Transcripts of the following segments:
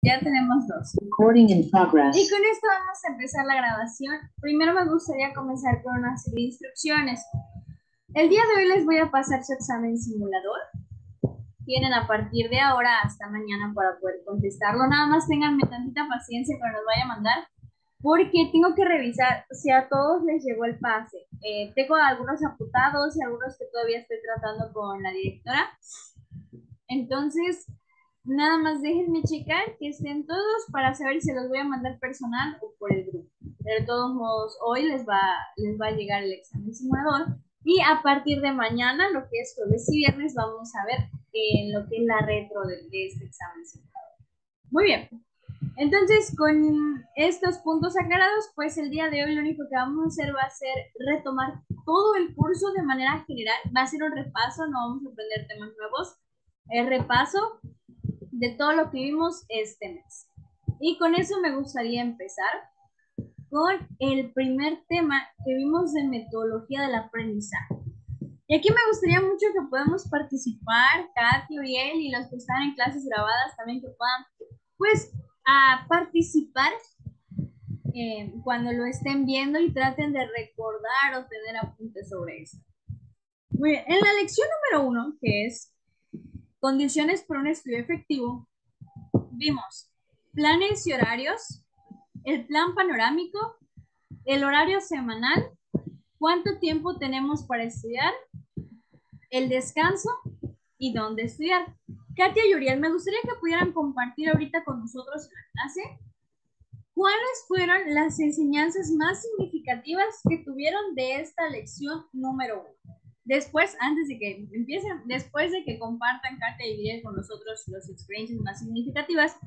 Ya tenemos dos. Recording in progress. Y con esto vamos a empezar la grabación. Primero me gustaría comenzar con una serie de instrucciones. El día de hoy les voy a pasar su examen simulador. Tienen a partir de ahora hasta mañana para poder contestarlo. Nada más tenganme tantita paciencia cuando los vaya a mandar, porque tengo que revisar si a todos les llegó el pase. Tengo algunos apuntados y algunos que todavía estoy tratando con la directora. Entonces, nada más déjenme checar que estén todos para saber si los voy a mandar personal o por el grupo. De todos modos, hoy les va a llegar el examen simulador y a partir de mañana, lo que es jueves y viernes, vamos a ver lo que es la retro de este examen simulador. Muy bien. Entonces, con estos puntos aclarados, pues el día de hoy lo único que vamos a hacer va a ser retomar todo el curso de manera general. Va a ser un repaso, no vamos a aprender temas nuevos. El repaso de todo lo que vimos este mes. Y con eso me gustaría empezar con el primer tema que vimos de metodología del aprendizaje. Y aquí me gustaría mucho que podamos participar, Katy, Uriel y los que están en clases grabadas también que puedan, pues, a participar cuando lo estén viendo y traten de recordar o tener apuntes sobre eso. Muy bien, en la lección número uno, que es condiciones para un estudio efectivo, vimos planes y horarios, el plan panorámico, el horario semanal, cuánto tiempo tenemos para estudiar, el descanso y dónde estudiar. Katia y Uriel, me gustaría que pudieran compartir ahorita con nosotros en la clase cuáles fueron las enseñanzas más significativas que tuvieron de esta lección número uno. Después, antes de que empiecen, después de que compartan Katia y Uriel con nosotros las experiencias más significativas,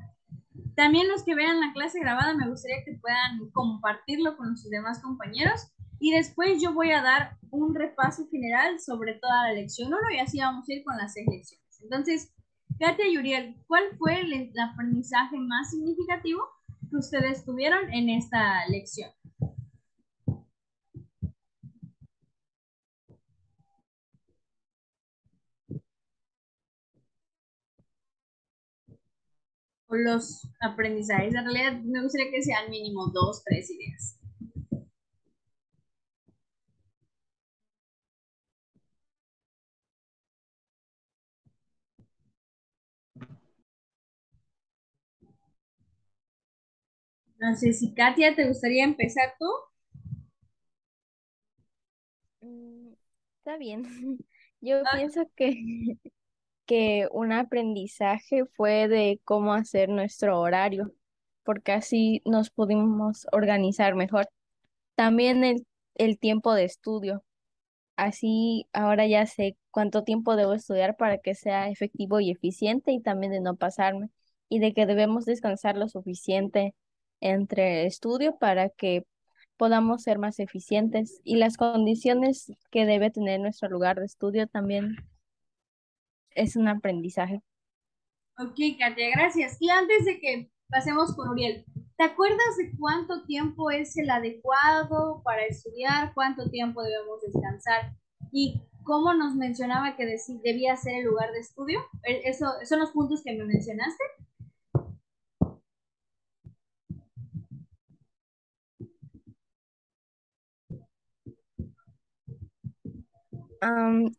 también los que vean la clase grabada me gustaría que puedan compartirlo con sus demás compañeros y después yo voy a dar un repaso general sobre toda la lección uno y así vamos a ir con las 6 lecciones. Entonces, Katia y Uriel, ¿cuál fue el aprendizaje más significativo que ustedes tuvieron en esta lección? O los aprendizajes. En realidad me gustaría que sean mínimo dos, tres ideas. No sé si Katia, ¿te gustaría empezar tú? Mm, Está bien. Yo pienso que un aprendizaje fue de cómo hacer nuestro horario, porque así nos pudimos organizar mejor. También el tiempo de estudio. Así ahora ya sé cuánto tiempo debo estudiar para que sea efectivo y eficiente y también de no pasarme y de que debemos descansar lo suficiente entre estudio para que podamos ser más eficientes y las condiciones que debe tener nuestro lugar de estudio también es un aprendizaje. Ok, Katia, gracias. Y antes de que pasemos con Uriel, ¿te acuerdas de cuánto tiempo es el adecuado para estudiar? ¿Cuánto tiempo debemos descansar? ¿Y cómo nos mencionaba que debía ser el lugar de estudio? Eso, son los puntos que me mencionaste.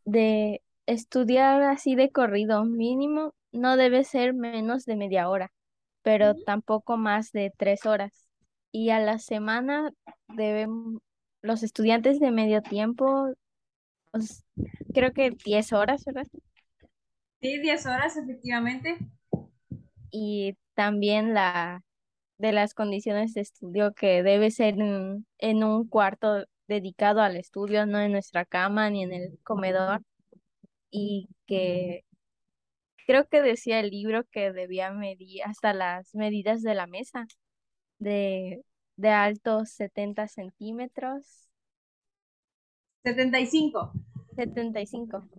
De estudiar así de corrido mínimo no debe ser menos de media hora, pero tampoco más de 3 horas. Y a la semana deben los estudiantes de medio tiempo, pues, creo que 10 horas, ¿verdad? Sí, 10 horas, efectivamente. Y también de las condiciones de estudio que debe ser en un cuarto dedicado al estudio, no en nuestra cama ni en el comedor. Y que creo que decía el libro que debía medir hasta las medidas de la mesa, de, de alto 70 centímetros, 75. 75, Así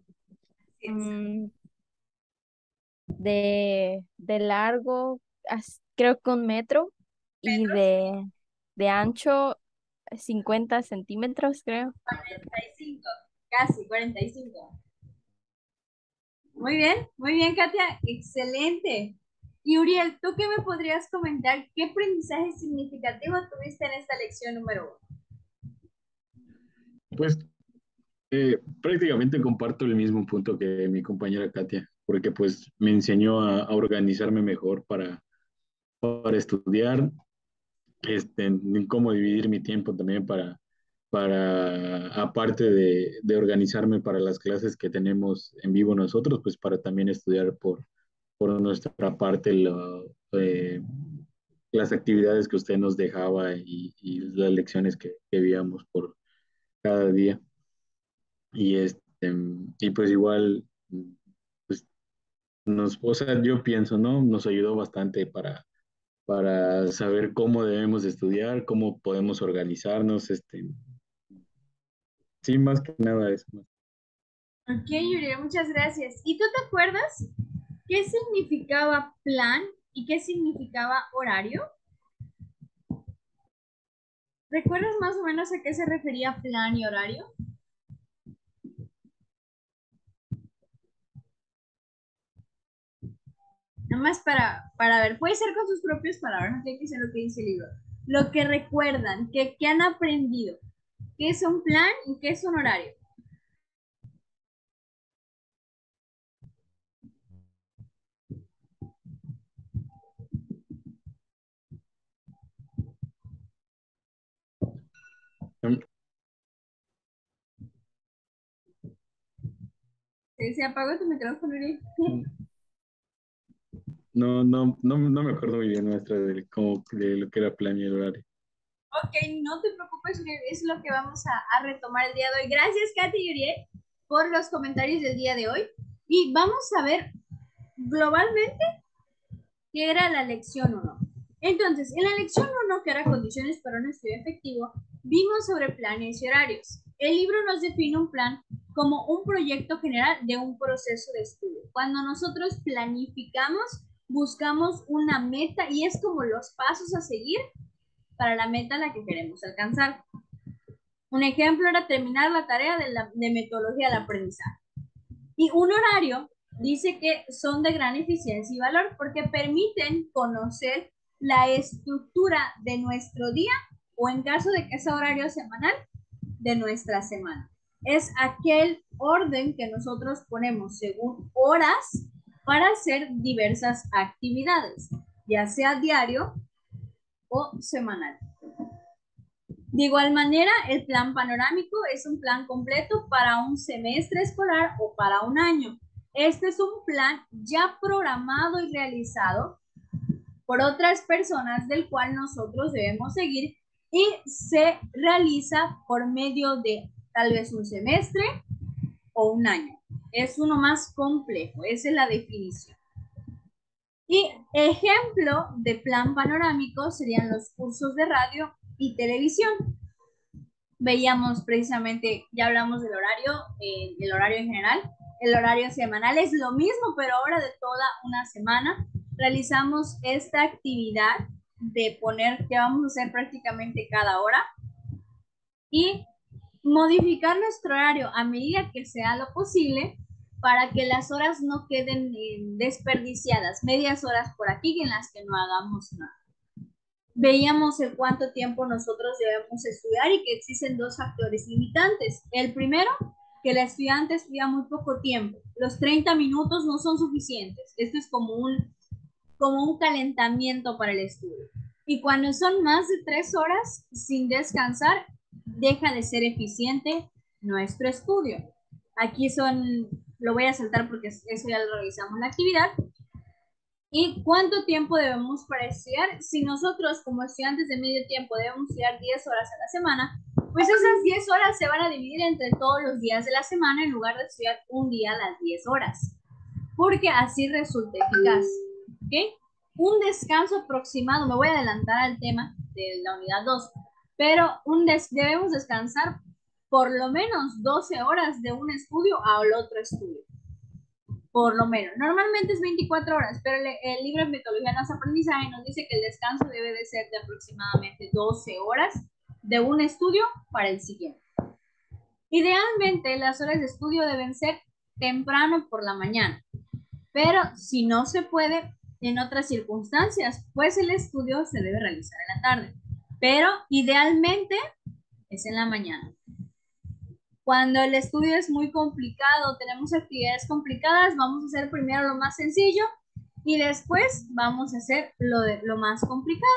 es. mm, de largo, creo que 1 metro, y Metros, de ancho 50 centímetros, creo. 45. Casi, 45. Muy bien, Katia. Excelente. Y Uriel, ¿tú qué me podrías comentar? ¿Qué aprendizaje significativo tuviste en esta lección número Pues prácticamente comparto el mismo punto que mi compañera Katia, porque pues me enseñó a organizarme mejor para estudiar, en cómo dividir mi tiempo también aparte de organizarme para las clases que tenemos en vivo nosotros, pues para también estudiar por nuestra parte eh, las actividades que usted nos dejaba y las lecciones que veíamos por cada día. Y, y pues igual, pues o sea, yo pienso, ¿no? Nos ayudó bastante para saber cómo debemos estudiar, cómo podemos organizarnos, sí, más que nada eso. Ok, Uriel, muchas gracias. ¿Y tú te acuerdas qué significaba plan y qué significaba horario? ¿Recuerdas más o menos a qué se refería plan y horario? Nada más para ver, puede ser con sus propias palabras, no tiene que ser lo que dice el libro. Lo que recuerdan, que han aprendido, qué es un plan y qué es un horario. Se apagó tu micrófono, Uriel. No me acuerdo muy bien, maestra, de lo que era plan y el horario. Ok, no te preocupes, Uriel, es lo que vamos a retomar el día de hoy. Gracias, Katy y Uriel, por los comentarios del día de hoy. Y vamos a ver globalmente qué era la lección uno. Entonces, en la lección uno, que era condiciones para un estudio efectivo, vimos sobre planes y horarios. El libro nos define un plan como un proyecto general de un proceso de estudio. Cuando nosotros planificamos, buscamos una meta y es como los pasos a seguir para la meta a la que queremos alcanzar. Un ejemplo era terminar la tarea de metodología del aprendizaje. Y un horario dice que son de gran eficiencia y valor porque permiten conocer la estructura de nuestro día o en caso de que sea horario semanal, de nuestra semana. Es aquel orden que nosotros ponemos según horas para hacer diversas actividades, ya sea diario o semanal. De igual manera, el plan panorámico es un plan completo para un semestre escolar o para un año. Este es un plan ya programado y realizado por otras personas del cual nosotros debemos seguir y se realiza por medio de tal vez un semestre o un año. Es uno más complejo, esa es la definición. Y ejemplo de plan panorámico serían los cursos de radio y televisión. Veíamos precisamente, ya hablamos del horario, el horario en general, el horario semanal es lo mismo, pero ahora de toda una semana realizamos esta actividad de poner qué vamos a hacer prácticamente cada hora y modificar nuestro horario a medida que sea lo posible para que las horas no queden desperdiciadas, medias horas por aquí en las que no hagamos nada. Veíamos el cuánto tiempo nosotros debemos estudiar y que existen dos factores limitantes. El primero, que el estudiante estudia muy poco tiempo. Los 30 minutos no son suficientes. Esto es como un calentamiento para el estudio. Y cuando son más de 3 horas sin descansar, deja de ser eficiente nuestro estudio. Aquí lo voy a saltar porque eso ya lo revisamos en la actividad. ¿Y cuánto tiempo debemos para estudiar? Si nosotros como estudiantes de medio tiempo debemos estudiar 10 horas a la semana, pues esas 10 horas se van a dividir entre todos los días de la semana en lugar de estudiar un día a las 10 horas, porque así resulta eficaz. ¿Ok? Un descanso aproximado, me voy a adelantar al tema de la unidad 2, pero debemos descansar por lo menos 12 horas de un estudio al otro estudio por lo menos. Normalmente es 24 horas, pero el libro de metodología de los aprendizaje nos dice que el descanso debe de ser de aproximadamente 12 horas de un estudio para el siguiente. Idealmente, las horas de estudio deben ser temprano por la mañana, pero si no se puede, en otras circunstancias, pues el estudio se debe realizar en la tarde, pero idealmente es en la mañana. Cuando el estudio es muy complicado, tenemos actividades complicadas, vamos a hacer primero lo más sencillo y después vamos a hacer lo más complicado.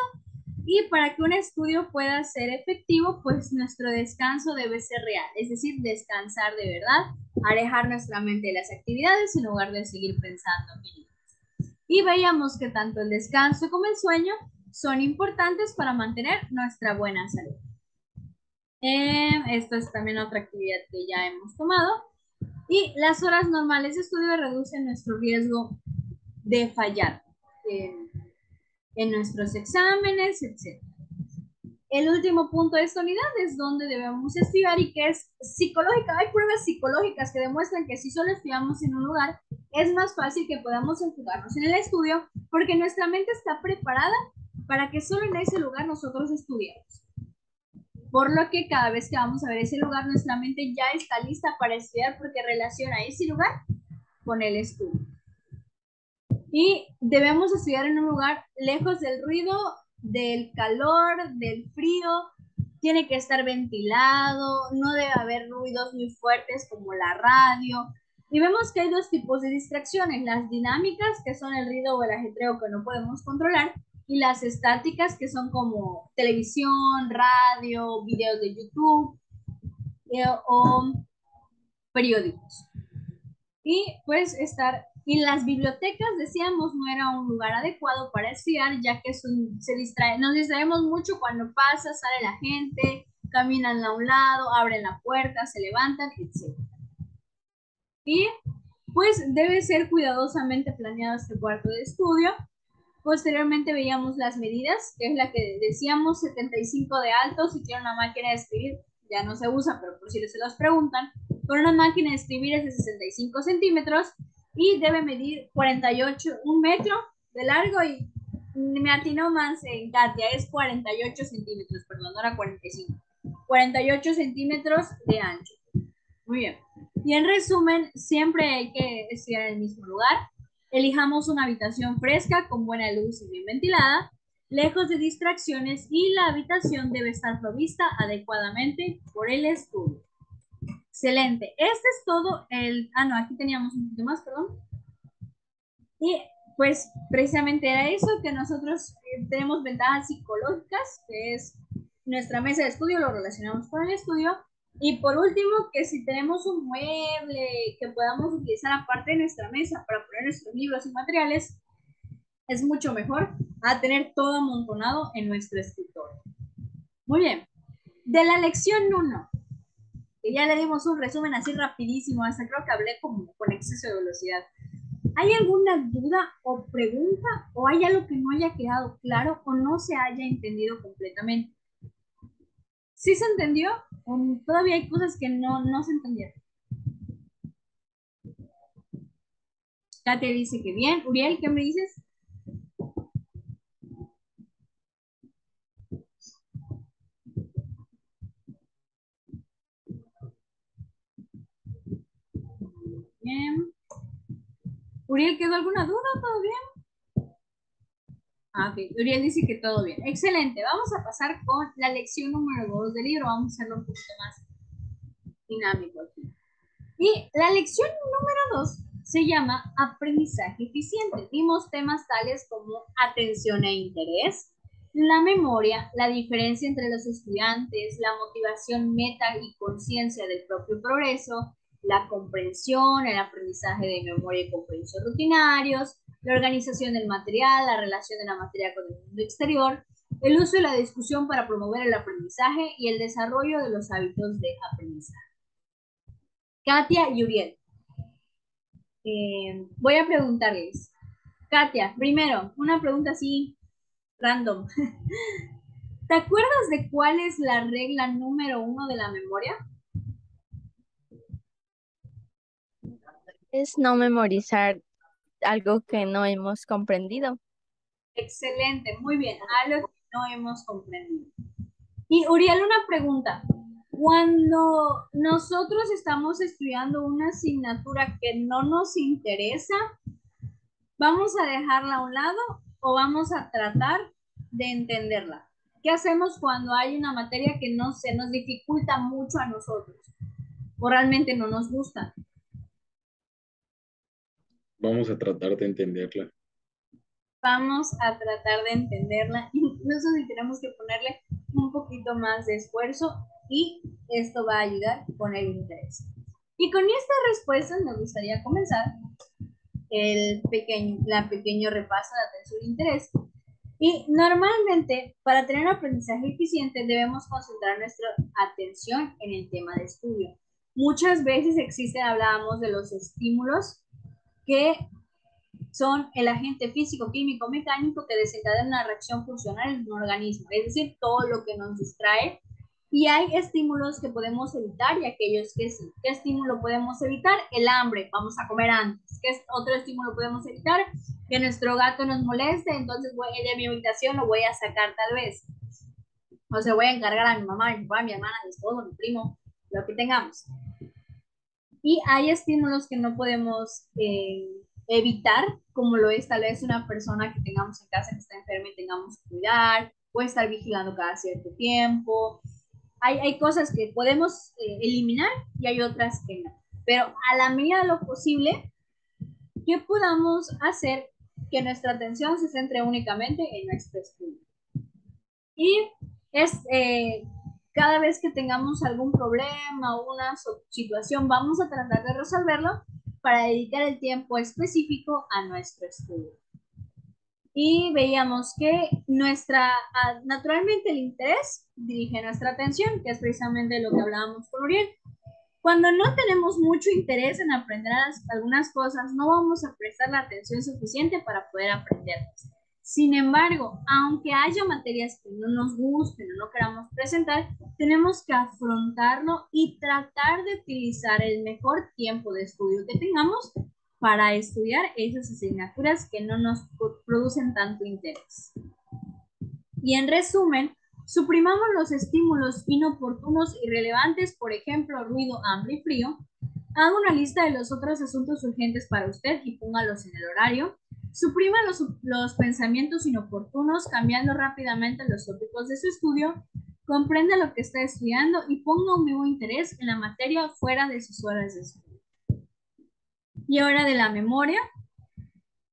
Y para que un estudio pueda ser efectivo, pues nuestro descanso debe ser real, es decir, descansar de verdad, alejar nuestra mente de las actividades en lugar de seguir pensando en ellas. Y veíamos que tanto el descanso como el sueño son importantes para mantener nuestra buena salud. Esto es también otra actividad que ya hemos tomado. Y las horas normales de estudio reducen nuestro riesgo de fallar en nuestros exámenes, etc. El último punto de esta unidad es donde debemos estudiar y que es psicológica. Hay pruebas psicológicas que demuestran que si solo estudiamos en un lugar, es más fácil que podamos enfocarnos en el estudio porque nuestra mente está preparada para que solo en ese lugar nosotros estudiemos. Por lo que cada vez que vamos a ver ese lugar, nuestra mente ya está lista para estudiar porque relaciona ese lugar con el estudio. Y debemos estudiar en un lugar lejos del ruido, del calor, del frío. Tiene que estar ventilado, no debe haber ruidos muy fuertes como la radio. Y vemos que hay dos tipos de distracciones, las dinámicas, que son el ruido o el ajetreo que no podemos controlar, y las estáticas, que son como televisión, radio, videos de YouTube o periódicos. Y pues en las bibliotecas, decíamos, no era un lugar adecuado para estudiar, ya que nos distraemos mucho cuando pasa, sale la gente, caminan a un lado, abren la puerta, se levantan, etc. Y pues debe ser cuidadosamente planeado este cuarto de estudio. Posteriormente veíamos las medidas, que es la que decíamos, 75 de alto. Si tiene una máquina de escribir, ya no se usa, pero por si se los preguntan, con una máquina de escribir es de 65 centímetros y debe medir 48, un metro de largo, y me atinó más en Katia, es 48 centímetros, perdón, no era 45, 48 centímetros de ancho. Muy bien. Y en resumen, siempre hay que estudiar en el mismo lugar. Elijamos una habitación fresca, con buena luz y bien ventilada, lejos de distracciones, y la habitación debe estar provista adecuadamente por el estudio. Excelente. Este es todo no, aquí teníamos un poquito más, perdón. Y pues precisamente era eso, que nosotros tenemos ventajas psicológicas, que es nuestra mesa de estudio, lo relacionamos con el estudio. Y por último, que si tenemos un mueble que podamos utilizar aparte de nuestra mesa para poner nuestros libros y materiales, es mucho mejor a tener todo amontonado en nuestro escritorio. Muy bien. De la lección 1, que ya le dimos un resumen así rapidísimo, hasta creo que hablé como con exceso de velocidad. ¿Hay alguna duda o pregunta, o hay algo que no haya quedado claro o no se haya entendido completamente? ¿Sí se entendió o todavía hay cosas que no se entendieron? Katia dice que bien. Uriel, ¿qué me dices? Bien. Uriel, ¿quedó alguna duda? ¿Todo bien? Ah, ok. Uriel dice que todo bien. Excelente. Vamos a pasar con la lección número 2 del libro. Vamos a hacerlo un poquito más dinámico aquí. Y la lección número 2 se llama aprendizaje eficiente. Vimos temas tales como atención e interés, la memoria, la diferencia entre los estudiantes, la motivación meta y conciencia del propio progreso, la comprensión, el aprendizaje de memoria y comprensión rutinarios, la organización del material, la relación de la materia con el mundo exterior, el uso y la discusión para promover el aprendizaje y el desarrollo de los hábitos de aprendizaje. Katia y Uriel, voy a preguntarles. Katia, primero, una pregunta así random. ¿Te acuerdas de cuál es la regla número 1 de la memoria? Es no memorizar algo que no hemos comprendido. Excelente, muy bien, algo que no hemos comprendido. Y Uriel, una pregunta. Cuando nosotros estamos estudiando una asignatura que no nos interesa, ¿Vamos a dejarla a un lado o vamos a tratar de entenderla? ¿Qué hacemos cuando hay una materia que no se nos dificulta mucho a nosotros o realmente no nos gusta? Vamos a tratar de entenderla. Vamos a tratar de entenderla, incluso si tenemos que ponerle un poquito más de esfuerzo, y esto va a ayudar con el interés. Y con esta respuesta me gustaría comenzar la pequeño repaso de atención e interés. Y normalmente, para tener un aprendizaje eficiente, debemos concentrar nuestra atención en el tema de estudio. Muchas veces hablábamos de los estímulos que son el agente físico, químico, mecánico que desencadena una reacción funcional en un organismo, es decir, todo lo que nos distrae. Y hay estímulos que podemos evitar y aquellos que sí. ¿Qué estímulo podemos evitar? El hambre, vamos a comer antes. ¿Qué otro estímulo podemos evitar? Que nuestro gato nos moleste, entonces voy a ir a mi habitación, lo voy a sacar tal vez. O se voy a encargar a mi mamá, a mi papá, a mi hermana, a mi esposo, a mi primo, lo que tengamos. Y hay estímulos que no podemos evitar, como lo es tal vez una persona que tengamos en casa que está enferma y tengamos que cuidar, o estar vigilando cada cierto tiempo. Hay cosas que podemos eliminar y hay otras que no. Pero a la medida de lo posible, ¿qué podamos hacer que nuestra atención se centre únicamente en nuestro estudio? Y es cada vez que tengamos algún problema o una situación, vamos a tratar de resolverlo para dedicar el tiempo específico a nuestro estudio. Y veíamos que naturalmente el interés dirige nuestra atención, que es precisamente lo que hablábamos con Uriel. Cuando no tenemos mucho interés en aprender algunas cosas, no vamos a prestar la atención suficiente para poder aprenderlas. Sin embargo, aunque haya materias que no nos gusten o no queramos presentar, tenemos que afrontarlo y tratar de utilizar el mejor tiempo de estudio que tengamos para estudiar esas asignaturas que no nos producen tanto interés. Y en resumen, suprimamos los estímulos inoportunos y relevantes, por ejemplo, ruido, hambre y frío. Haga una lista de los otros asuntos urgentes para usted y póngalos en el horario. Suprima los pensamientos inoportunos, cambiando rápidamente los tópicos de su estudio. Comprenda lo que está estudiando y ponga un nuevo interés en la materia fuera de sus horas de estudio. Y ahora de la memoria.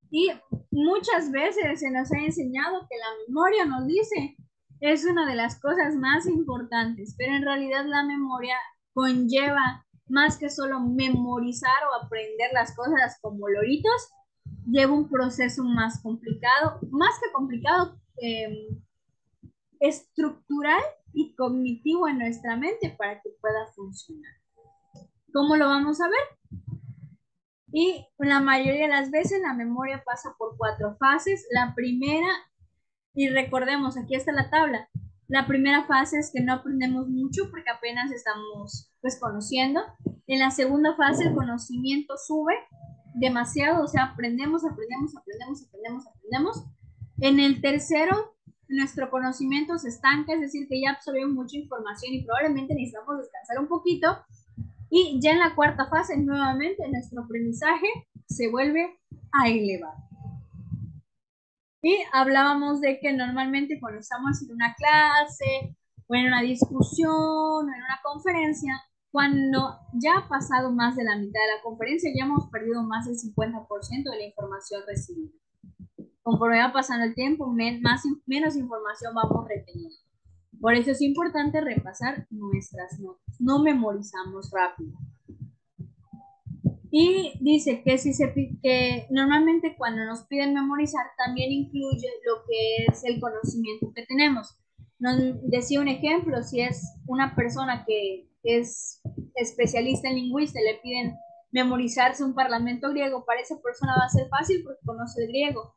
Y muchas veces se nos ha enseñado que la memoria nos dice es una de las cosas más importantes, pero en realidad la memoria conlleva más que solo memorizar o aprender las cosas como loritos, lleva un proceso más complicado, estructural y cognitivo en nuestra mente para que pueda funcionar. ¿Cómo lo vamos a ver? Y la mayoría de las veces la memoria pasa por 4 fases. La primera, y recordemos, aquí está la tabla. La primera fase es que no aprendemos mucho porque apenas estamos pues conociendo. En la segunda fase el conocimiento sube demasiado, o sea, aprendemos. En el tercero, nuestro conocimiento se estanca, es decir, que ya absorbimos mucha información y probablemente necesitamos descansar un poquito. Y ya en la cuarta fase, nuevamente, nuestro aprendizaje se vuelve a elevar. Y hablábamos de que normalmente cuando estamos en una clase, o en una discusión, o en una conferencia, cuando ya ha pasado más de la mitad de la conferencia, ya hemos perdido más del 50% de la información recibida. Conforme va pasando el tiempo, menos información vamos reteniendo. Por eso es importante repasar nuestras notas. No memorizamos rápido. Y dice que normalmente cuando nos piden memorizar también incluye lo que es el conocimiento que tenemos. Nos decía un ejemplo, si es una persona que es especialista en lingüística y le piden memorizarse un parlamento griego, para esa persona va a ser fácil porque conoce el griego.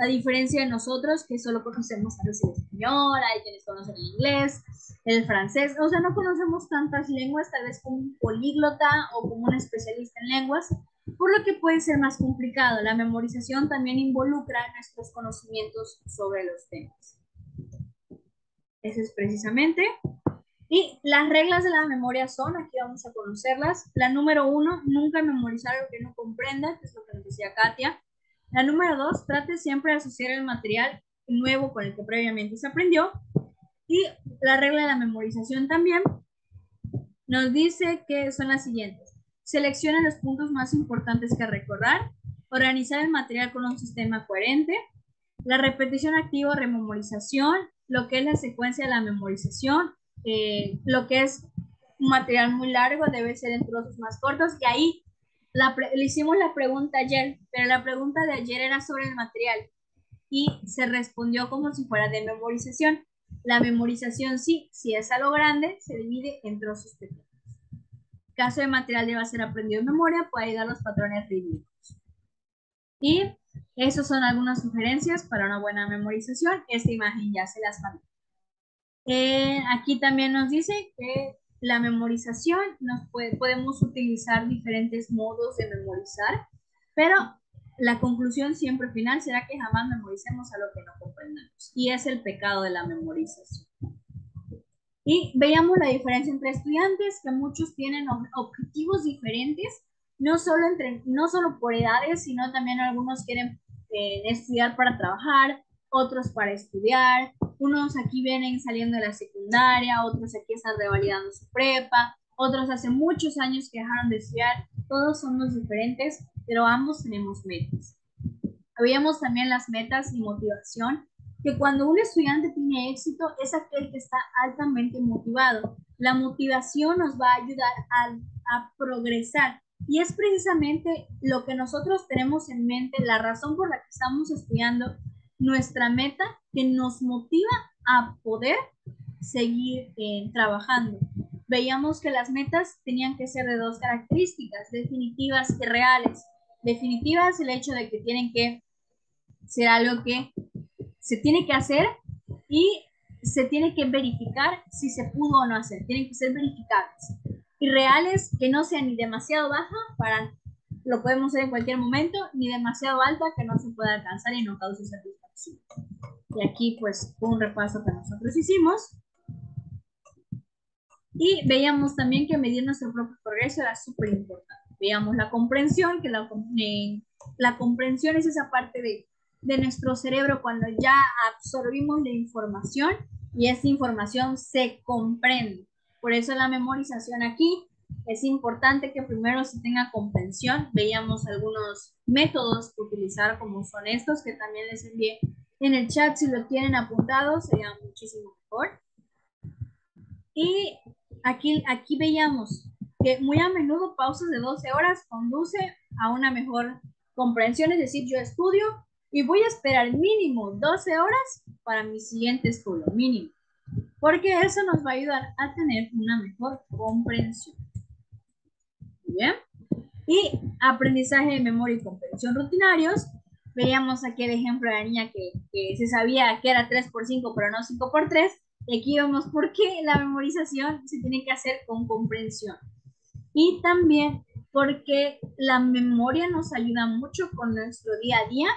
A diferencia de nosotros, que solo conocemos a veces el español, hay quienes conocen el inglés, el francés, o sea, no conocemos tantas lenguas, tal vez como un políglota o como un especialista en lenguas, por lo que puede ser más complicado. La memorización también involucra nuestros conocimientos sobre los temas. Eso es precisamente. Y las reglas de la memoria son, aquí vamos a conocerlas. La número 1, nunca memorizar lo que no comprenda, que es lo que nos decía Katia. La número 2, trate siempre de asociar el material nuevo con el que previamente se aprendió. Y la regla de la memorización también nos dice que son las siguientes. Selecciona los puntos más importantes que recordar, organizar el material con un sistema coherente, la repetición activa o rememorización, lo que es la secuencia de la memorización, lo que es un material muy largo debe ser en trozos más cortos, y ahí le hicimos la pregunta ayer, pero la pregunta de ayer era sobre el material y se respondió como si fuera de memorización. La memorización sí, si es a lo grande, se divide en trozos pequeños. Caso de material deba ser aprendido en memoria, puede ayudar a los patrones rítmicos. Y esas son algunas sugerencias para una buena memorización. Esta imagen ya se las mandé. Aquí también nos dice que la memorización podemos utilizar diferentes modos de memorizar, pero la conclusión siempre final será que jamás memoricemos a lo que no comprendamos. Y es el pecado de la memorización. Y veíamos la diferencia entre estudiantes, que muchos tienen objetivos diferentes, no solo por edades, sino también algunos quieren estudiar para trabajar, otros para estudiar, unos aquí vienen saliendo de la secundaria, otros aquí están revalidando su prepa, otros hace muchos años que dejaron de estudiar, todos somos diferentes, pero ambos tenemos metas. Veíamos también las metas y motivación, que cuando un estudiante tiene éxito es aquel que está altamente motivado. La motivación nos va a ayudar a progresar y es precisamente lo que nosotros tenemos en mente, la razón por la que estamos estudiando, nuestra meta que nos motiva a poder seguir trabajando. Veíamos que las metas tenían que ser de dos características, definitivas y reales. Definitivas, el hecho de que tienen que ser algo que se tiene que hacer y se tiene que verificar si se pudo o no hacer. Tienen que ser verificables. Y reales, que no sean ni demasiado baja para lo podemos hacer en cualquier momento, ni demasiado alta que no se pueda alcanzar y no cause satisfacción. Y aquí pues fue un repaso que nosotros hicimos. Y veíamos también que medir nuestro propio progreso era súper importante. Veíamos la comprensión, que la comprensión es esa parte de nuestro cerebro cuando ya absorbimos la información y esa información se comprende. Por eso la memorización aquí es importante que primero se tenga comprensión. Veíamos algunos métodos que utilizar como son estos, que también les envié en el chat. Si lo tienen apuntado sería muchísimo mejor. Y aquí veíamos que muy a menudo pausas de 12 horas conduce a una mejor comprensión, es decir, yo estudio y voy a esperar mínimo 12 horas para mi siguiente estudio, mínimo, porque eso nos va a ayudar a tener una mejor comprensión. Bien. Y aprendizaje de memoria y comprensión rutinarios. Veíamos aquí el ejemplo de la niña que se sabía que era 3 por 5, pero no 5 por 3. Y aquí vemos por qué la memorización se tiene que hacer con comprensión. Y también porque la memoria nos ayuda mucho con nuestro día a día,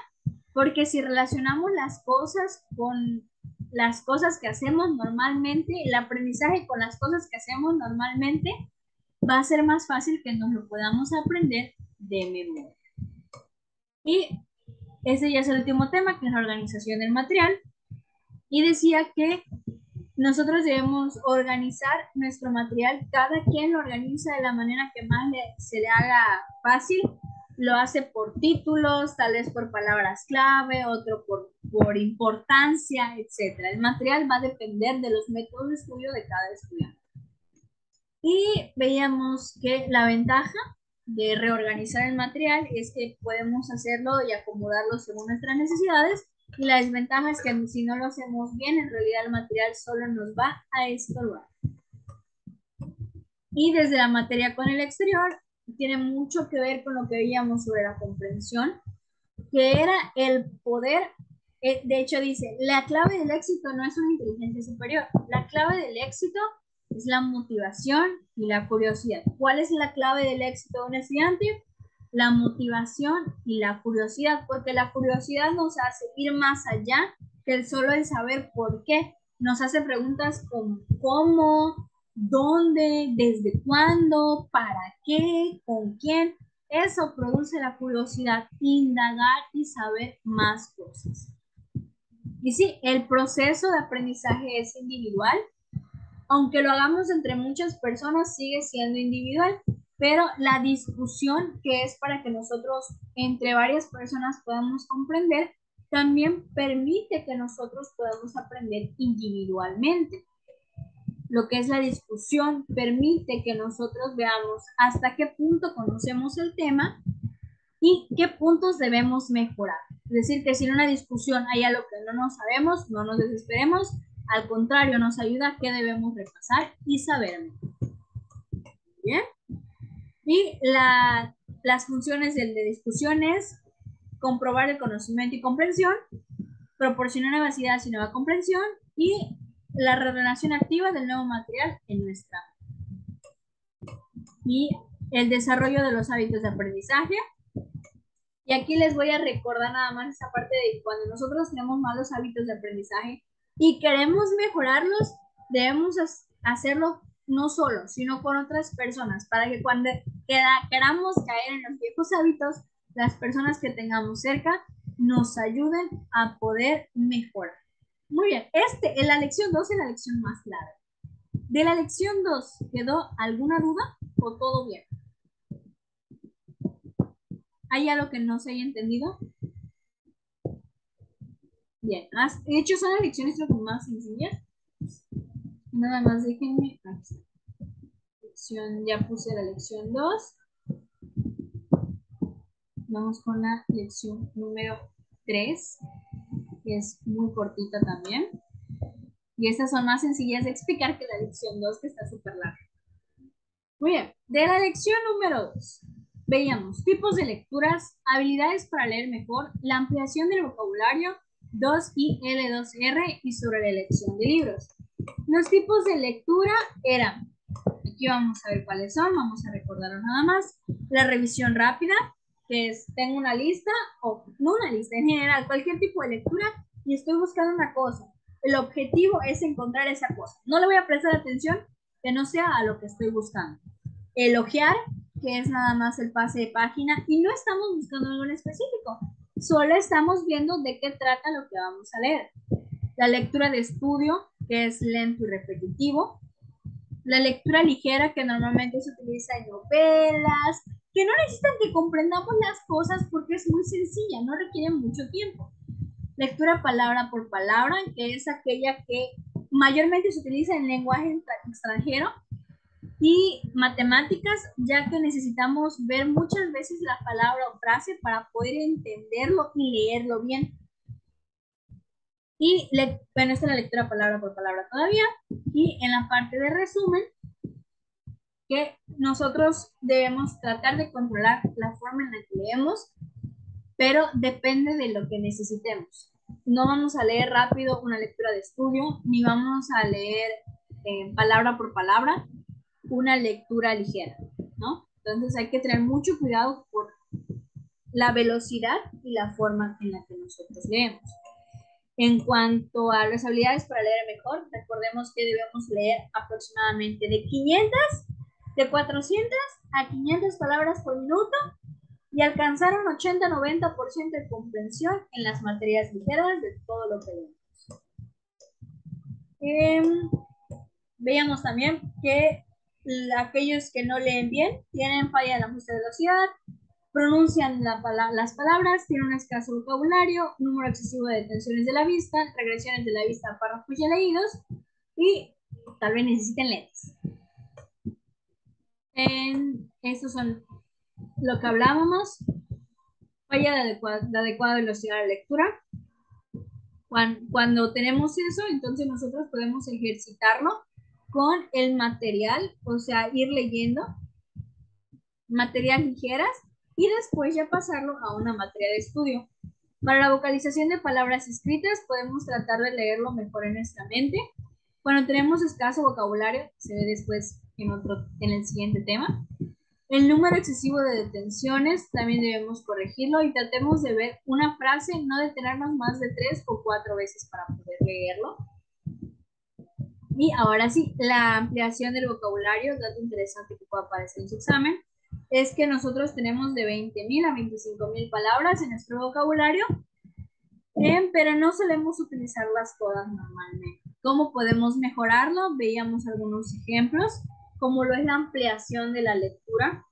porque si relacionamos las cosas con las cosas que hacemos normalmente, el aprendizaje con las cosas que hacemos normalmente, va a ser más fácil que nos lo podamos aprender de memoria. Y ese ya es el último tema, que es la organización del material. Y decía que nosotros debemos organizar nuestro material, cada quien lo organiza de la manera que más se le haga fácil, lo hace por títulos, tal vez por palabras clave, otro por importancia, etc. El material va a depender de los métodos de estudio de cada estudiante. Y veíamos que la ventaja de reorganizar el material es que podemos hacerlo y acomodarlo según nuestras necesidades, y la desventaja es que si no lo hacemos bien, en realidad el material solo nos va a estorbar. Y desde la materia con el exterior, tiene mucho que ver con lo que veíamos sobre la comprensión, que era el poder, de hecho dice, la clave del éxito no es una inteligencia superior, la clave del éxito es la motivación y la curiosidad. ¿Cuál es la clave del éxito de un estudiante? La motivación y la curiosidad, porque la curiosidad nos hace ir más allá que el solo el saber por qué. Nos hace preguntas como cómo, dónde, desde cuándo, para qué, con quién. eso produce la curiosidad, indagar y saber más cosas. Y sí, el proceso de aprendizaje es individual, aunque lo hagamos entre muchas personas, sigue siendo individual, pero la discusión que es para que nosotros, entre varias personas, podamos comprender, también permite que nosotros podamos aprender individualmente. Lo que es la discusión permite que nosotros veamos hasta qué punto conocemos el tema y qué puntos debemos mejorar. Es decir, que si en una discusión hay algo que no nos sabemos, no nos desesperemos, al contrario, nos ayuda a qué debemos repasar y saber. ¿Bien? Y las funciones de discusión es comprobar el conocimiento y comprensión, proporcionar una veracidad y nueva comprensión y la relación activa del nuevo material en nuestra. Y el desarrollo de los hábitos de aprendizaje. Y aquí les voy a recordar nada más esa parte de cuando nosotros tenemos malos hábitos de aprendizaje y queremos mejorarlos, debemos hacerlo no solo, sino con otras personas, para que cuando queramos caer en los viejos hábitos, las personas que tengamos cerca nos ayuden a poder mejorar. Muy bien, en la lección 2 es la lección más larga. De la lección 2, ¿quedó alguna duda o todo bien? ¿Hay algo que no se haya entendido? Bien, de hecho son las lecciones creo que más sencillas. Nada más déjenme. Ya puse la lección 2. Vamos con la lección número 3, que es muy cortita también. Y estas son más sencillas de explicar que la lección 2, que está súper larga. Muy bien, de la lección número 2, veíamos tipos de lecturas, habilidades para leer mejor, la ampliación del vocabulario, 2I, L2R y sobre la elección de libros. Los tipos de lectura eran, aquí vamos a ver cuáles son, vamos a recordarlos nada más. La revisión rápida, que es, tengo una lista, o no una lista, en general, cualquier tipo de lectura y estoy buscando una cosa. El objetivo es encontrar esa cosa. No le voy a prestar atención que no sea a lo que estoy buscando. Elogiar, que es nada más el pase de página, y no estamos buscando algo en específico, solo estamos viendo de qué trata lo que vamos a leer. La lectura de estudio, que es lento y repetitivo. La lectura ligera, que normalmente se utiliza en novelas, que no necesitan que comprendamos las cosas porque es muy sencilla, no requiere mucho tiempo. Lectura palabra por palabra, que es aquella que mayormente se utiliza en lenguaje extranjero. Y matemáticas, ya que necesitamos ver muchas veces la palabra o frase para poder entenderlo y leerlo bien. Y bueno, esta es la lectura palabra por palabra todavía. Y en la parte de resumen, que nosotros debemos tratar de controlar la forma en la que leemos, pero depende de lo que necesitemos. No vamos a leer rápido una lectura de estudio, ni vamos a leer palabra por palabra una lectura ligera, ¿no? Entonces hay que tener mucho cuidado por la velocidad y la forma en la que nosotros leemos. En cuanto a las habilidades para leer mejor, recordemos que debemos leer aproximadamente de 400 a 500 palabras por minuto y alcanzar un 80-90% de comprensión en las materias ligeras de todo lo que leemos. Veíamos también que aquellos que no leen bien tienen falla en la justa velocidad, pronuncian las palabras, tienen un escaso vocabulario, número excesivo de detenciones de la vista, regresiones de la vista a párrafos ya leídos y tal vez necesiten lentes. Estos son lo que hablábamos. Falla de adecuada velocidad de lectura. Cuando tenemos eso, entonces nosotros podemos ejercitarlo con el material, o sea, ir leyendo materias ligeras y después ya pasarlo a una materia de estudio. Para la vocalización de palabras escritas podemos tratar de leerlo mejor en nuestra mente. Cuando tenemos escaso vocabulario, se ve después en el siguiente tema. El número excesivo de detenciones también debemos corregirlo y tratemos de ver una frase, no detenernos más de 3 o 4 veces para poder leerlo. Y ahora sí, la ampliación del vocabulario, dato interesante que puede aparecer en su examen. es que nosotros tenemos de 20.000 a 25.000 palabras en nuestro vocabulario, pero no solemos utilizarlas todas normalmente. ¿Cómo podemos mejorarlo? Veíamos algunos ejemplos, como lo es la ampliación de la lectura,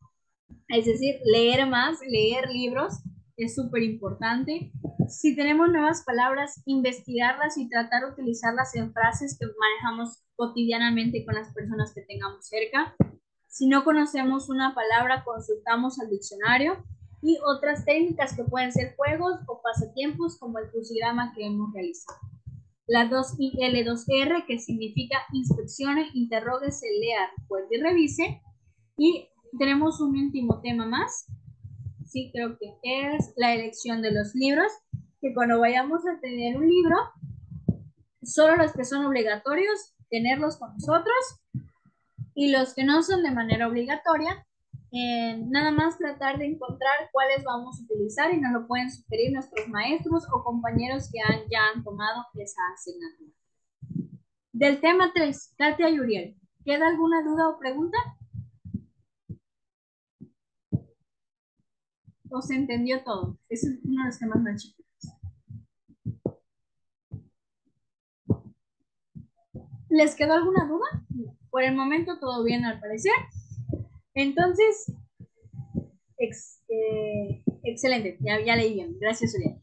es decir, leer más, leer libros es súper importante. Si tenemos nuevas palabras, investigarlas y tratar de utilizarlas en frases que manejamos cotidianamente con las personas que tengamos cerca. Si no conocemos una palabra, consultamos al diccionario y otras técnicas que pueden ser juegos o pasatiempos como el crucigrama que hemos realizado. La 2I, L2R, que significa inspeccione, interróguese, lea, recuerde y revise. Y tenemos un último tema más, sí, creo que es la elección de los libros, que cuando vayamos a tener un libro, solo los que son obligatorios, tenerlos con nosotros, y los que no son de manera obligatoria, nada más tratar de encontrar cuáles vamos a utilizar y nos lo pueden sugerir nuestros maestros o compañeros que ya han tomado esa asignatura. Del tema 3, Katia y Uriel, ¿queda alguna duda o pregunta? ¿O se entendió todo? Es uno de los temas más chicos. ¿Les quedó alguna duda? Por el momento todo bien al parecer. Entonces, excelente, ya leí bien. Gracias, Uriel.